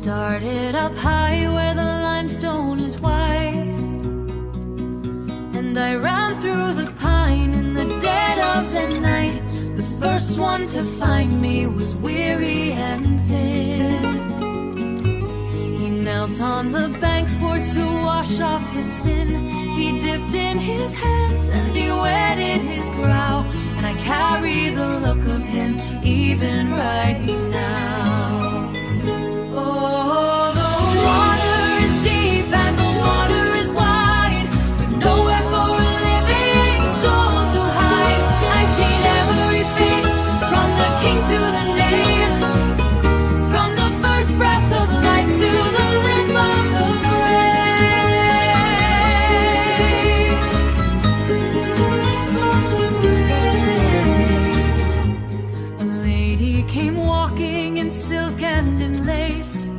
started up high where the limestone is white, and I ran through the pine in the dead of the night. The first one to find me was weary and thin. He knelt on the bank for to wash off his sin. He dipped in his hands and he wetted his brow, and I carry the look of him even right now. Oh, the water is deep and the water is wide, with nowhere for a living soul to hide. I've seen every face, from the king to the knave, from the first breath of life to the limp of the grave. To the limp of the grave. A lady came walking in silk and in lace,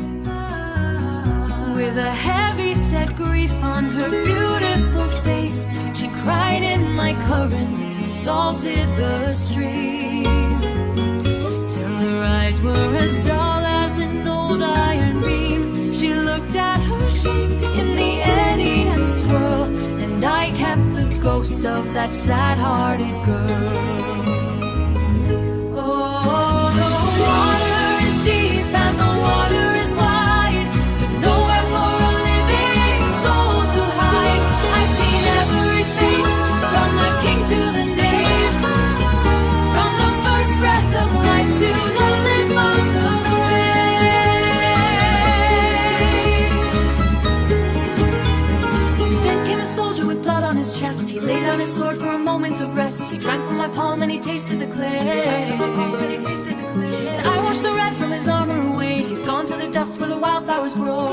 with a heavy-set grief on her beautiful face. She cried in my current and salted the stream, till her eyes were as dull as an old iron beam. She looked at her sheep in the eddy and swirl, and I kept the ghost of that sad-hearted girl. Oh, the water is deep and the water is wide, with nowhere for a living soul to hide. I've seen every face, from the king to the knave, from the first breath of life to the limp of the grave. Then came a soldier with blood on his chest. He laid down his sword for a moment of rest. He drank from my palm and he tasted the clay. And I washed the red from his armor away. He's gone to the dust where the wildflowers grow.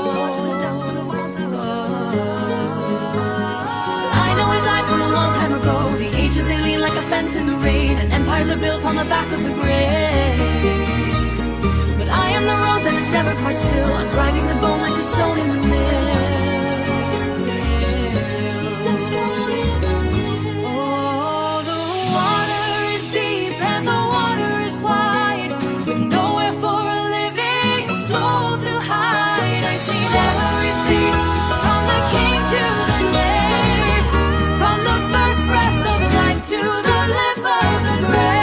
I know his eyes from a long time ago. The ages they lean like a fence in the rain, and empires are built on the back of the grave. But I am the road that is never quite still. I'm grinding the bone like a stone in the mill. Oh, the water is deep and the water is wide, with nowhere for a living soul to hide. I've seen every face, from the king to the knave, from the first breath of life to the limp of the grave.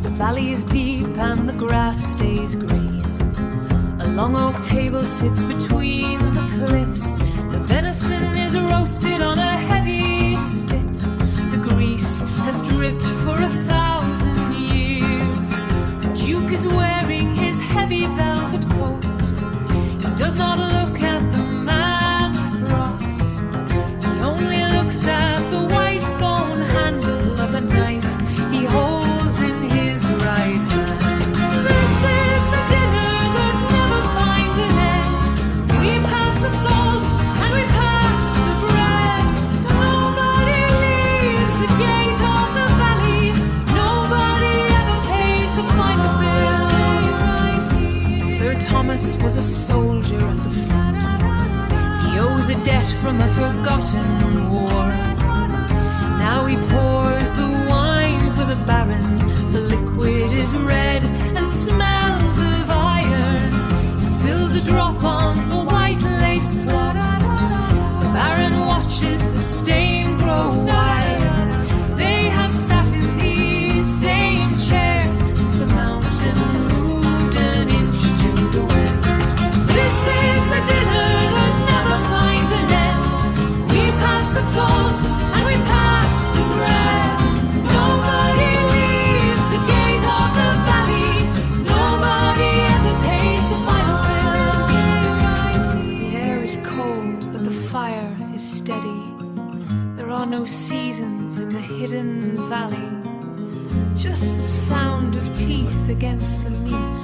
The valley is deep and the grass stays green. A long oak table sits between the cliffs. The venison is roasted on a heavy spit. The grease has dripped for 1,000 years. The Duke is wearing his heavy velvet coat. He does not look at the man across. He only looks at the white bone handle of the knife he holds in his right hand. This is the dinner that never finds an end. We pass the salt and we pass the bread. Nobody leaves the gate of the valley. Nobody ever pays the final bill. Sir Thomas was a soldier at the front. He owes a debt from a forgotten war. Now he pours the wine for the Baron. The liquid is red and smells of iron. He spills a drop on the white lace cloth. The Baron watches the stain grow wide. They have sat in these same chairs since the mountain moved an inch to the west. This is the dinner that never finds an end. We pass the salt and we pass the bread. Nobody leaves the gate of the valley. Nobody ever pays the final bill. The air is cold, but the fire is steady. There are no seasons in the hidden valley. Just the sound of teeth against the meat.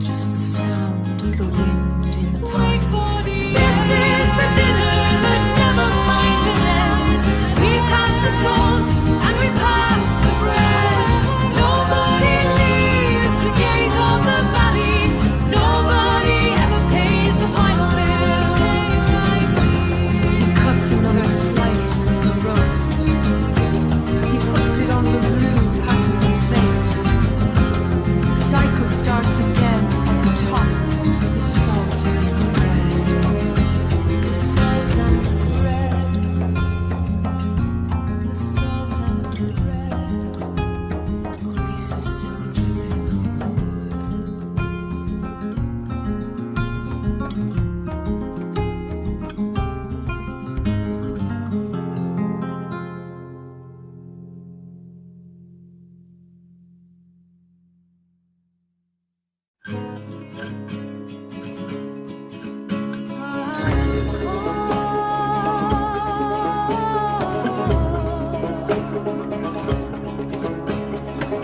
Just the sound of the wind in the pine. This is the dinner that never finds an end. We pass the salt and we pass the bread. Nobody leaves the gate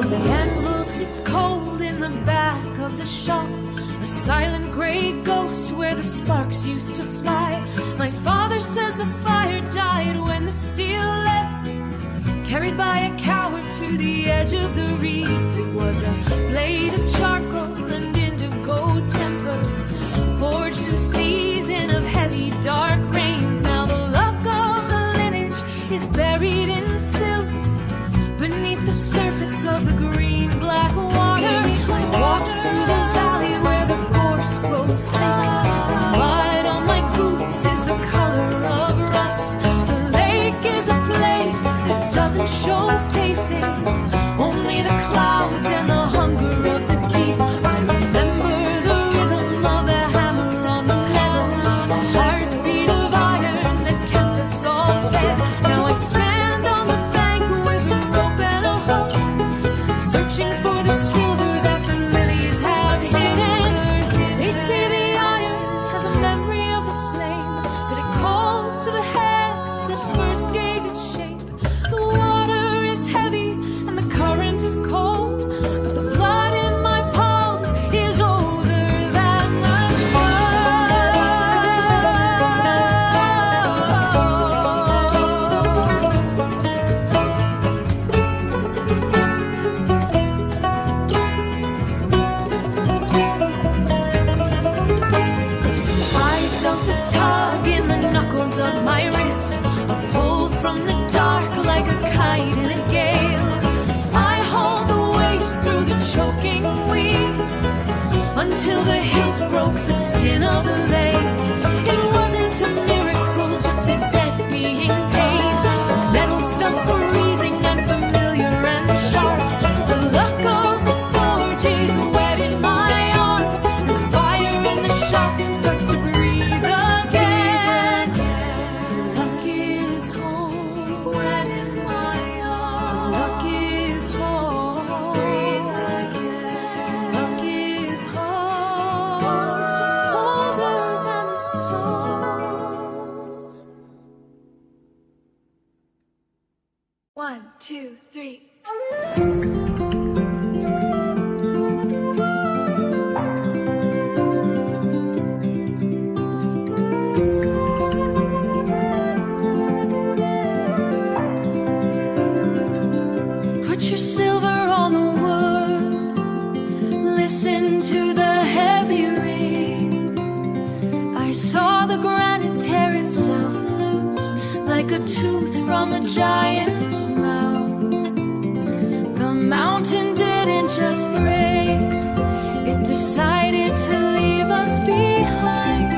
The anvil sits cold in the back of the shop, a silent gray ghost where the sparks used to fly. My father says the fire died when the steel left, carried by a coward to the edge of the reeds. It was a blade of charcoal and indigo temper, forged in a season of heavy dark rains. Now the luck of the lineage is buried in silt beneath the surface of the green-black water. I walked through the valley where the gorse grows thick, and mud on my boots is the color of rust. The lake is a place that doesn't show faces, only the clouds and the hunger of the deep. I remember the rhythm of the hammer on the level, a heartbeat of iron that kept us all fed. Now I stand on the bank with a rope and a hook, searching for the silver that the lilies have hidden. They say the iron has a memory of the flame, that it calls to the hands that first gave it shape. The water is heavy and the current is cold, but the blood in my palms is older than the I felt the tug in the knuckles of my wrist, a pull from the dark like a kite in a gale. I hauled the weight through the choking weed until the hilt broke the skin of the lake. It wasn't a miracle, just a death being paid. The metal felt freezing and familiar and sharp. The luck of the forge is wet in my arms, and the fire in the shop starts to breathe again. Luck is home, wet in my arms. Luck is home, breathe again. Luck is home, older than the stone. 1, 2, 3. Put your silver on the wood, listen to the heavy ring. I saw the granite tear itself loose like a tooth from a giant's mouth. The mountain didn't just break, it decided to leave us behind.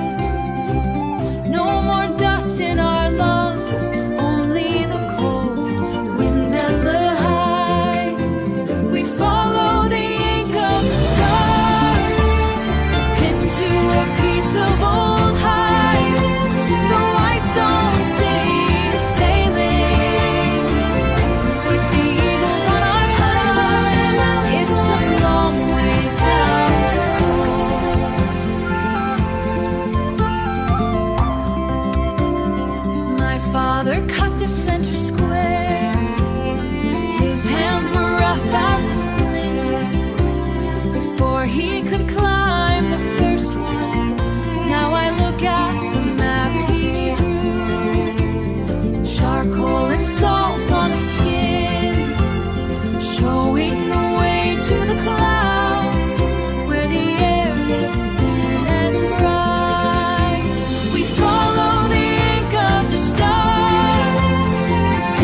No more dust in our lungs, only the cold wind and the heights. We follow the ink of the stars into a piece of old hide. The white stone city is sailing with the eagles on our side. It's a long way down to fall. My father cut the center square. His hands were rough as the flint before he could climb the first one. Now I look at the map he drew, charcoal and salt on a skin, showing the way to the clouds where the air is thin and bright. We follow the ink of the stars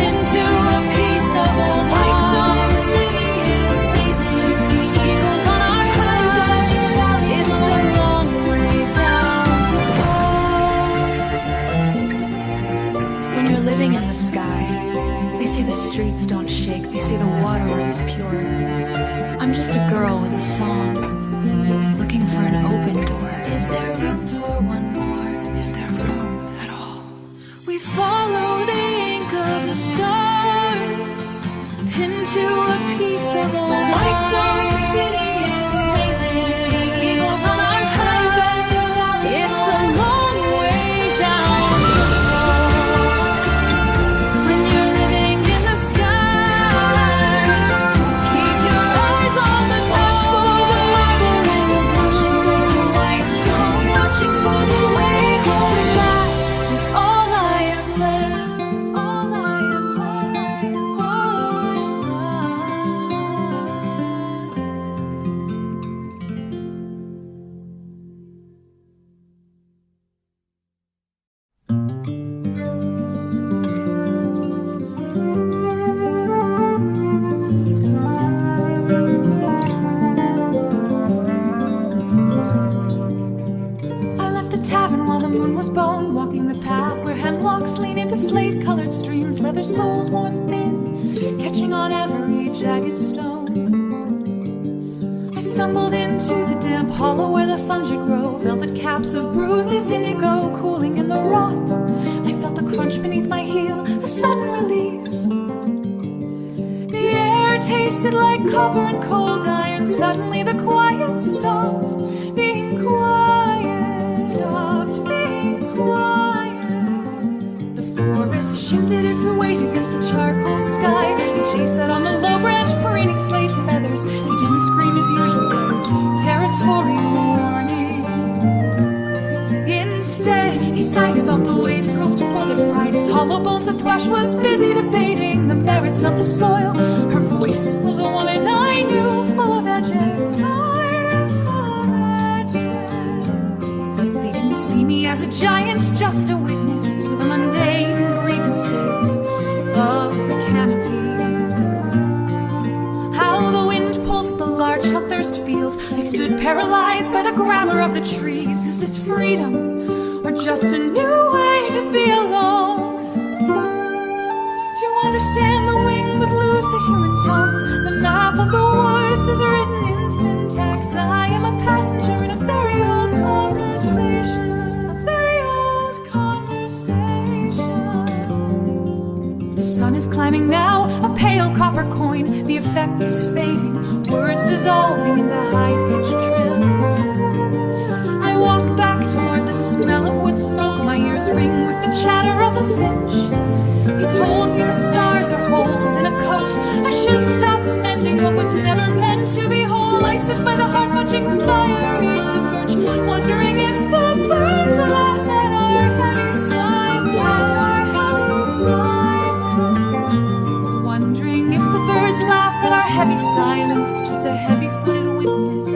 into a piece of old Whitestone City is sailing with the eagles on our side. It's a long way down to fall. When you're living in the sky, they say the streets don't shake, they say the water runs pure. I'm just a girl with a song, looking for an open door. Is there room for one more? Is there room at all? We follow the ink of the stars into a piece of old Whitestone City is sailing with the eagles on our side. It's a long way down to fall. When you're living in the sky, keep your eyes lean into slate-colored streams, leather soles worn thin, catching on every jagged stone. I stumbled into the damp hollow where the fungi grow, velvet caps of bruised indigo cooling in the rot. I felt a crunch beneath my heel, a sudden release. The air tasted like copper and cold iron. Suddenly the quiet stopped being quiet. Stopped being quiet. The forest shifted its weight against the charcoal sky. The jay sat on the low branch, preening slate feathers. He didn't scream as usual, territorial warning. Instead, he sighed about the way to grow his brother's pride. His hollow bones, the thrush was busy debating the merits of the soil. Her voice was a woman I knew, full of edges, tired and full of edges. They didn't see me as a giant, just a witness to the mundane grievances of the canopy. How the wind pulls at the larch, how thirst feels. I stood paralyzed by the grammar of the trees. Is this freedom, or just a new way to be alone? To understand the wing but lose the human tongue. The map of the woods is written in syntax. I am a passenger in a very old conversation. A very old conversation. The sun is climbing now, a pale copper coin. The effect is fading, words dissolving into high-pitched trills. I walk back toward the smell of wood smoke. My ears ring with the chatter of the finch. He told me the stars are holes in a coat. I should stop mending what was never meant to be whole. I sit by the heart-watching fire, eat the birch, wondering if the birds will laugh at our heavy silence. Wondering if the birds laugh at our heavy silence, just a heavy-footed witness.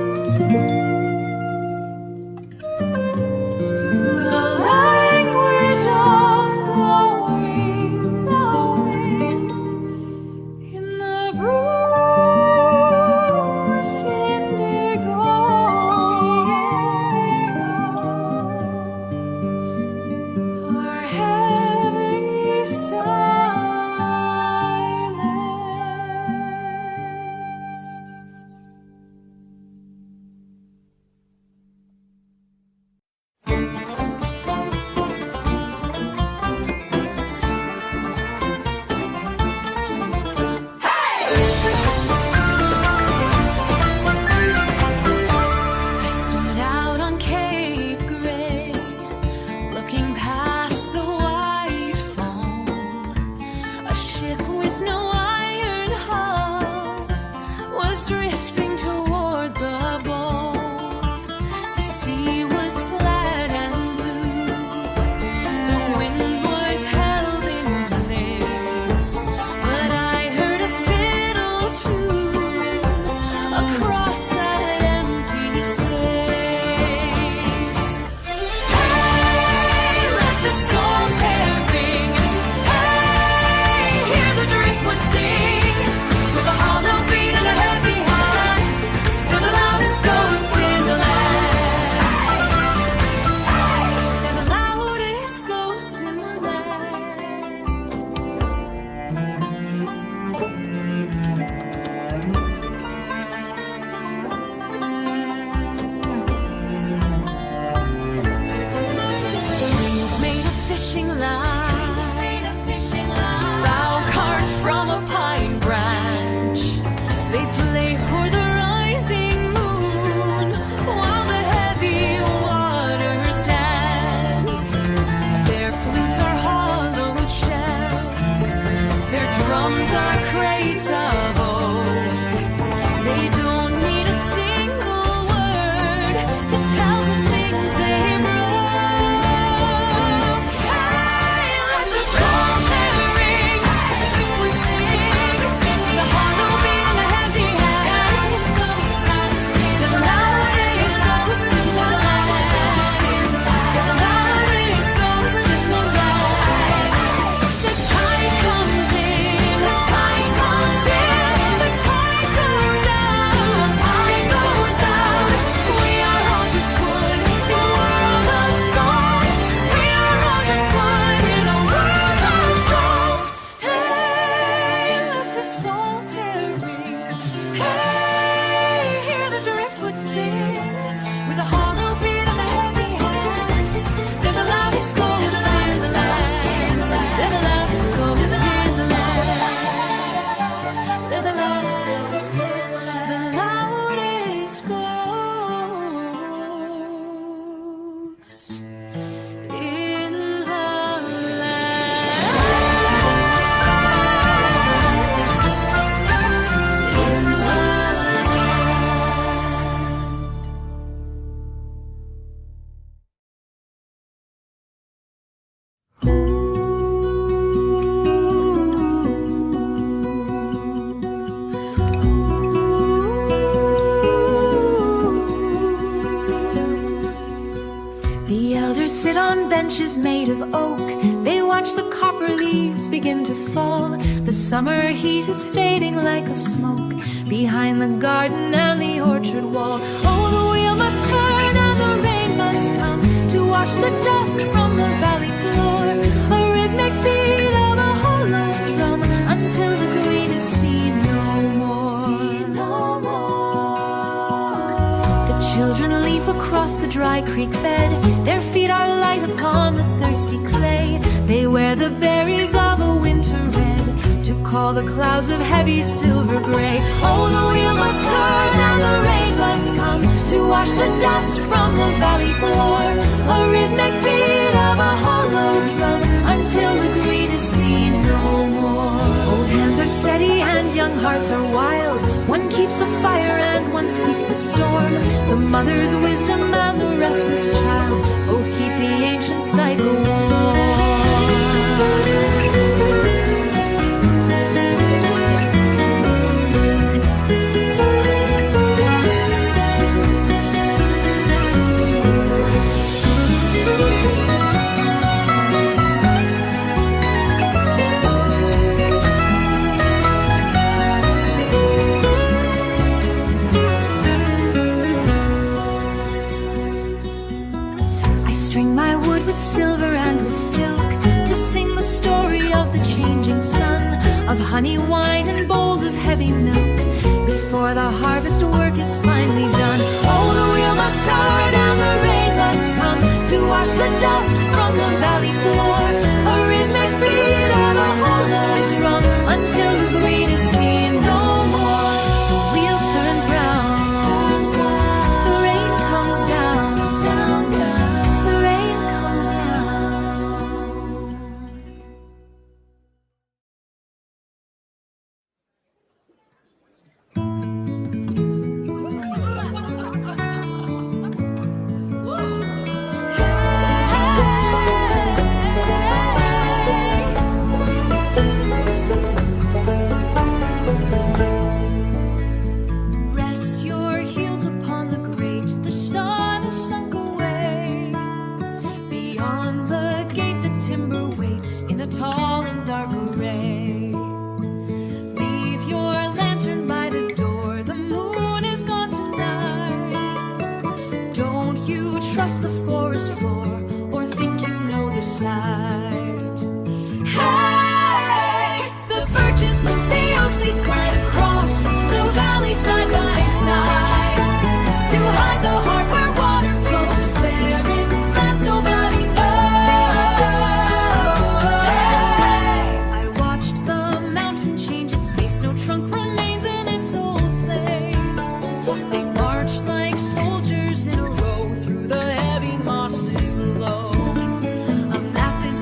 branches made of oak. They watch the copper leaves begin to fall. The summer heat is fading like a smoke behind the garden and the orchard wall. Oh, the wheel must turn and the rain must come to wash the dust from the valley floor. A rhythmic beat of a hollow drum until the green is seen no more. The children leap across the dry creek bed. Their feet are light upon the thirsty clay. They wear the berries of a winter red to call the clouds of heavy silver gray. Oh, the wheel must turn and the rain must come to wash the dust from the valley floor. A rhythmic beat of a hollow drum until the green is seen no more. Old hands are steady and young hearts are wild. One keeps the fire and one seeks the storm. The mother's wisdom and the restless child both keep the ancient cycle warm. Silver and with silk to sing the story of the changing sun, of honey, wine and bowls of heavy milk before the harvest work is finally done. Oh, the wheel must turn and the rain must come to wash the dust from the valley floor. A rhythmic beat of a hollow drum until the green is seen no more. The wheel turns round, the rain comes down.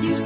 You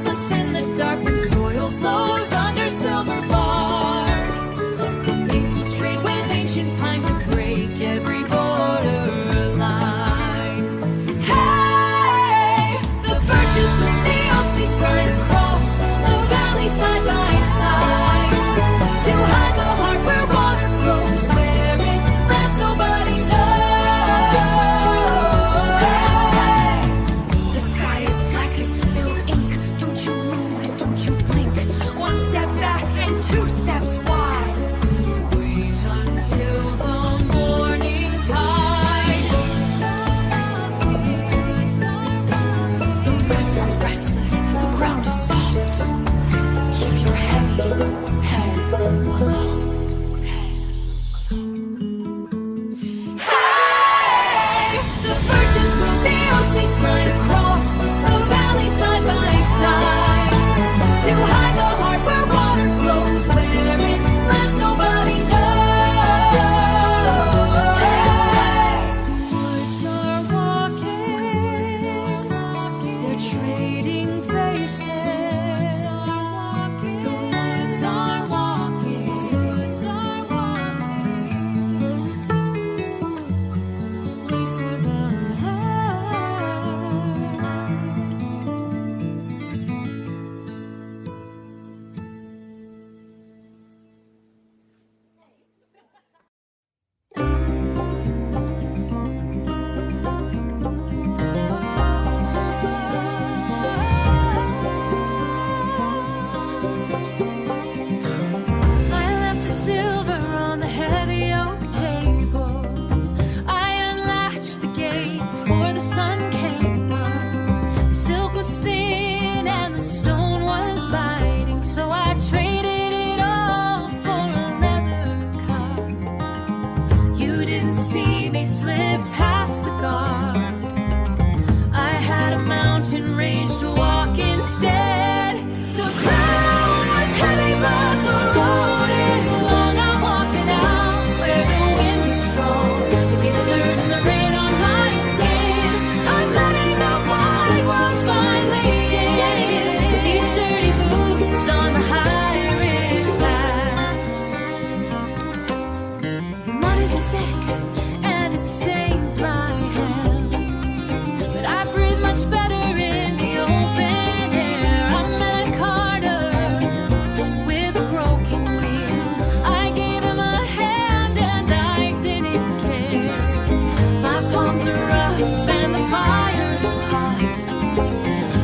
didn't see me slip past the guard. I had a mountain range to walk instead. The ground was heavy, but the road is long. I'm walking out where the wind is strong. Give me the dirt and the rain on my skin. I'm letting the wide world find me with these sturdy boots on the high ridge path. The mud is thick and it stains my hand, but I breathe much better in the open air. I met a carter with a broken wheel. I gave him a hand and I didn't care. My palms are rough and the fire is hot.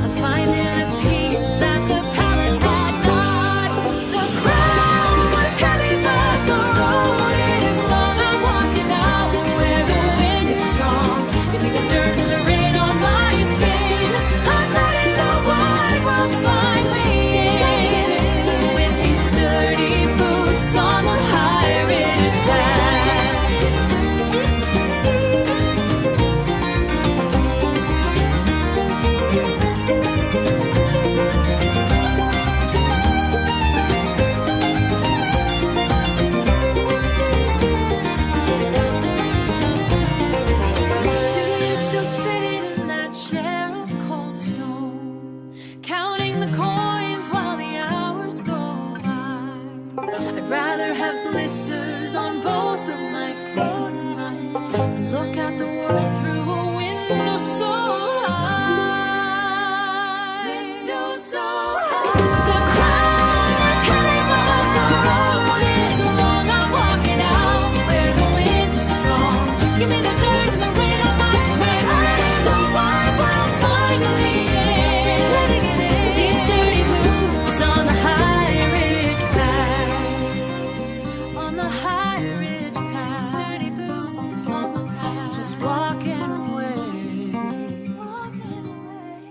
I'm finding a peace that the palace had not. The ground was heavy, but the road is long. I'm walking out where the wind is strong. Give me the dirt and the rain on my skin. I'm letting the wide world find me with these sturdy boots on the high ridge path. Do you still sitting in that chair of cold stone, counting the coins while the hours go by? I'd rather have blisters on both of my feet than look at the world through a window so high. Window so high. The crown is heavy, but the road is long. I'm walking out where the wind is strong. Give me the dirt and the rain on my skin. Letting the wide world finally in. These sturdy boots on the high ridge path. On the high ridge path. Sturdy boots on the path. Just walking away. Walking away.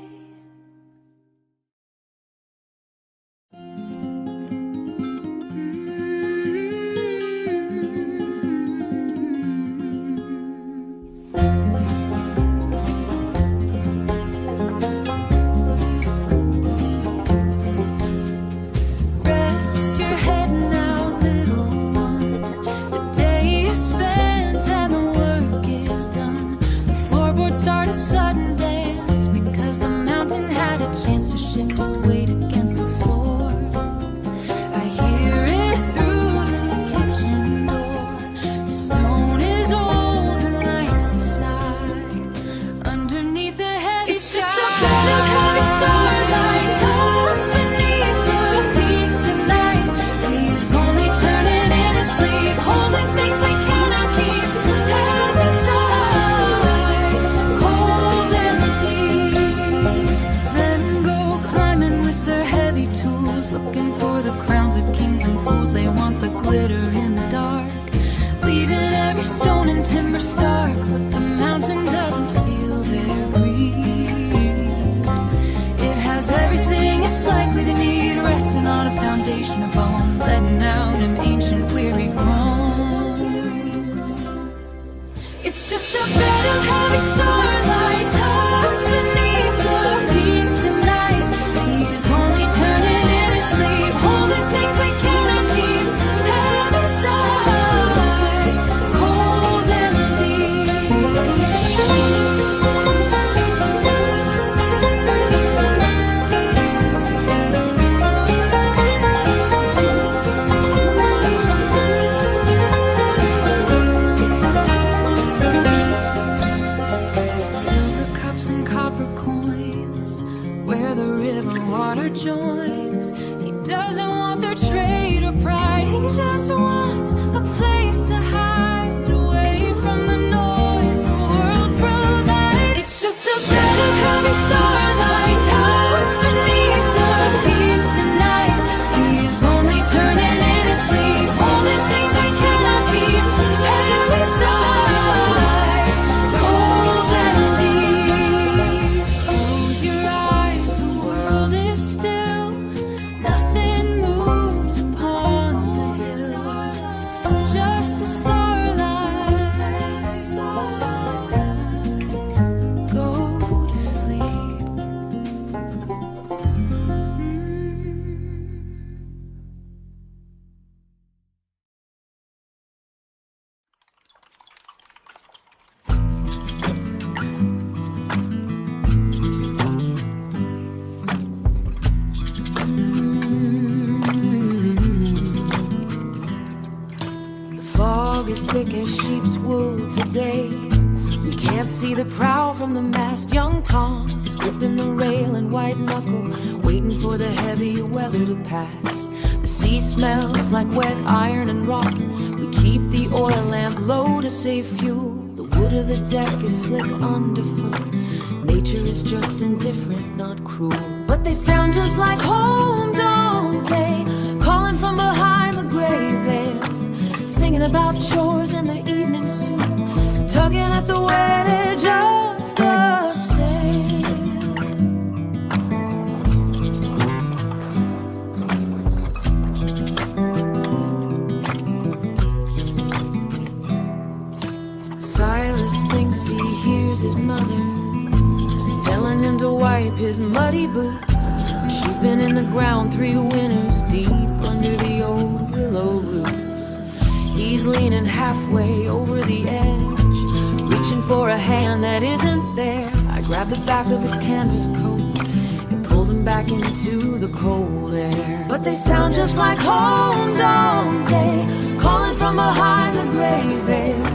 Rest your head now, little one. The day is spent and the work is done. The floorboards start a sudden dance because the mountain had a chance to shift its weight against the floor. I hear it through the kitchen door. The stone is old and likes to sigh underneath the heavy It's just a bed of heavy starlight tucked beneath the peak tonight. He is only turning in his sleep, holding things we cannot keep. Heavy sigh, cold and deep. Then go climbing with their heavy tools, looking for the crowns of kings and fools. They want the glitter in the dark, leaving every stone and timber stark. But the mountain doesn't feel their greed. It has everything it's likely to need, resting on a foundation of bone, letting out an ancient weary groan. It's just a bed of heavy starlight tucked beneath the peak tonight. He's only turning in his sleep, holding things we cannot keep. Heavy sigh, cold and deep. thick as sheep's wool today. We can't see the prow from the mast. Young Tom is gripping the rail and white knuckle, waiting for the heavy weather to pass. The sea smells like wet iron and rock. We keep the oil lamp low to save fuel. The wood of the deck is slick underfoot. Nature is just indifferent, not cruel. But they sound just like home, don't they? Calling from behind the gray veil, singing about chores in the evening soup, tugging at the wet edge of the sail. Silas thinks he hears his mother telling him to wipe his muddy boots. She's been in the ground 3 winters deep under the old willow roots. He's leaning halfway over the edge, reaching for a hand that isn't there. I grabbed the back of his canvas coat and pulled him back into the cold air. But they sound just like home, don't they? Calling from behind the gray veil,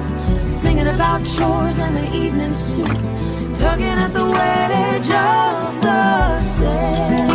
singing about chores and the evening soup, tugging at the wet edge of the sail.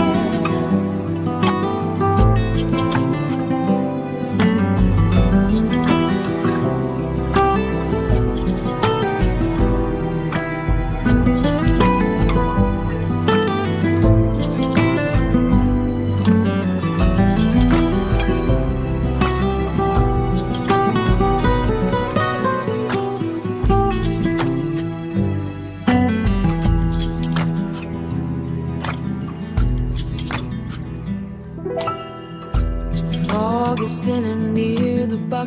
I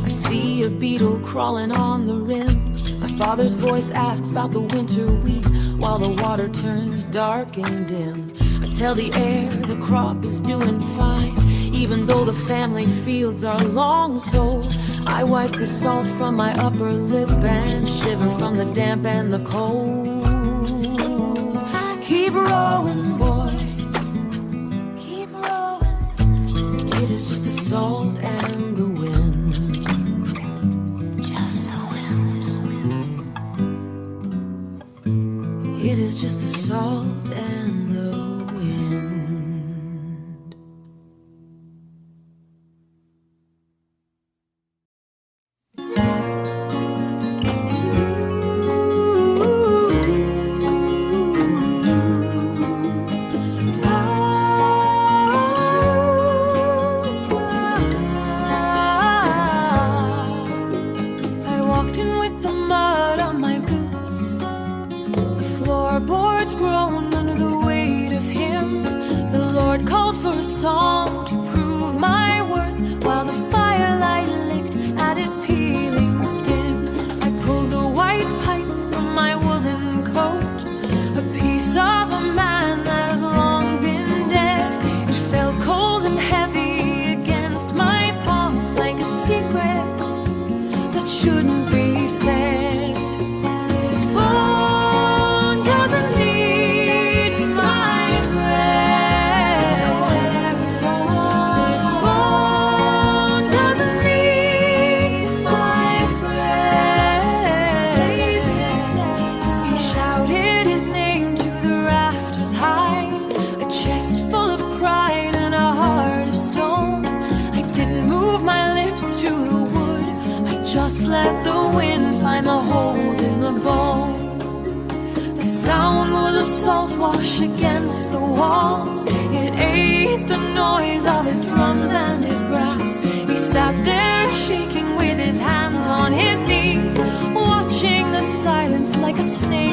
see a beetle crawling on the rim. My father's voice asks about the winter wheat while the water turns dark and dim. I tell the air the crop is doing fine, even though the family fields are long sold. I wipe the salt from my upper lip and shiver from the damp and the cold. Keep rowing, boys, keep rowing. It is just the salt and the wind. It is just the salt and the wind. I walked in with the mud on my boots. The floorboards groaned under the weight of him. The Lord called for a song to prove my worth, while the firelight licked at his peeling skin. I pulled the white pipe from my woolen coat, a piece of a man that has long been dead. It felt cold and heavy against my palm, like a secret that shouldn't be said. This bone doesn't need my breath. This bone doesn't need my breath. He shouted his name to the rafters high, a chest full of pride and a heart of stone. I didn't move my lips to the wood, I just let the wind find the holes in the bone. The sound was a salt wash against the walls. It ate the noise of his drums and his brass. He sat there shaking with his hands on his knees, watching the silence like a snake